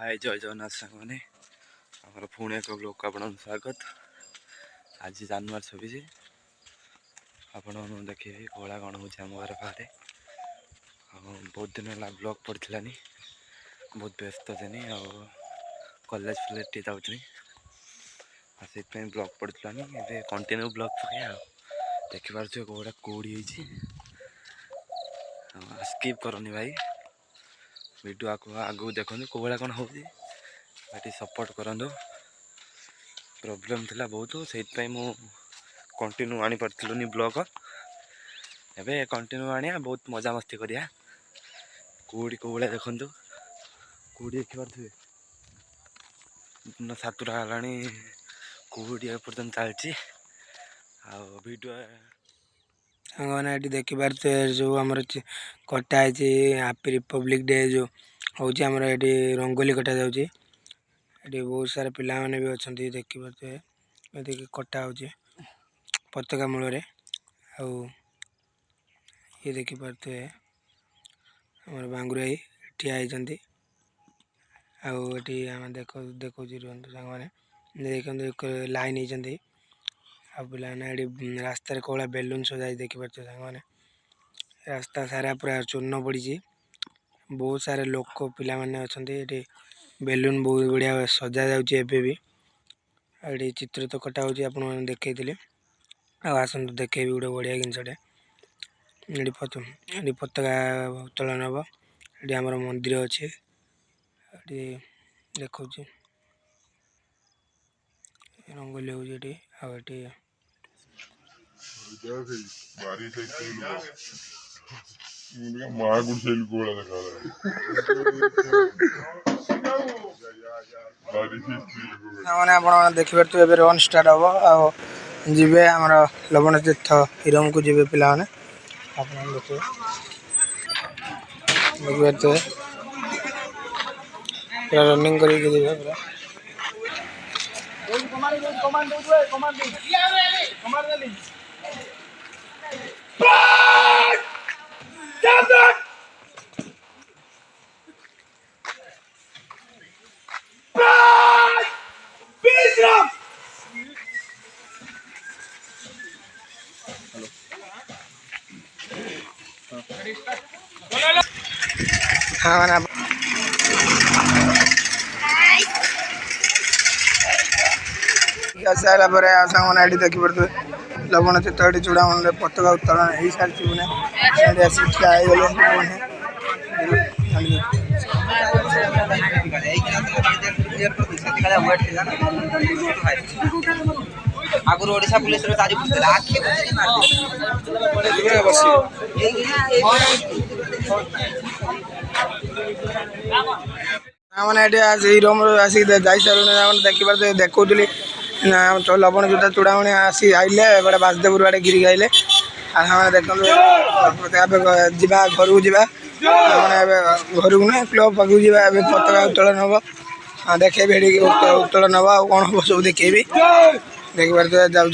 हाय जय जगन्नाथ सांग मैंने आमर पुणी एक ब्लॉग को आपन स्वागत। आज जानुआरी 26 आपण देखिए कला कौन हो आम घर बाहर बहुत दिन है ब्लॉग पड़ानी बहुत व्यस्त थी कॉलेज फ्लेट टी जाऊँ से ब्लॉग पड़ानी ए कंटिन्यू ब्लॉग पकड़ा देखिपारे कौड़ा कौड़ी स्किप करनी भाई वीडियो आगू देखो कौड़ा कौन हो सपोर्ट करूँ प्रोब्लेम थिला बहुत से कंटिन्यू आनी पार्थिलुनी ब्लॉग एबे कंटिन्यू आनिया बहुत मजा मस्ती करिया कौड़ी कौड़ा देखु कौड़ी देखी पारे दिन 7टा है कौड़ी एपर्तन चलती वीडियो साने देखिपे जो आम कटा हैप्पी रिपब्लिक डे जो हूँ आमर ये रंगोली कटा जाऊँगी ये बहुत सारा पिला माने भी अच्छा देखिपे देखिए कटा हो पताका मूल ये देखिपे आम बांगुराई ठिया होती आम देखो रुहतु सांग मैंने देखते लाइन होती पे रास्तार कौड़ा बेलून सजाई देखिपे सांग मैंने रास्ता सारा पूरा चूर्ण पड़ी बहुत सारे लोक पिला माने अच्छा ये बेलून बहुत बढ़िया सजा जाऊँगी भी ये चित्र तो कटा होती आप देखते आसतु देखे गोटे बढ़िया जिनसटे ये पताका उत्तोलन हम ये आम मंदिर अच्छे देखा रंगोली हो मैंने देखिए रन स्टार्ट हम जी आम लवण तीर्थ हिरम को जी पिला देखिए रनिंग कर हाँ मैंने मैंने देखिपे लवण तीर्थ ये चूड़ामणि पताका उत्तोलन हो सारी मैंने ठिया आगुरी ओडिशा पुलिस मैंने हिरम आसिक जा सारे देखिए देखी लवण जोता चूड़ामणि आसी आइले बड़े बासदेपुर आड़े गिरिक आइले देखते जा घर को जा घर को ना क्लब पाक जा पताका उत्तोलन हम देखे उत्तोलन हम कौन हम सब देखेबी देखिए जाऊँ।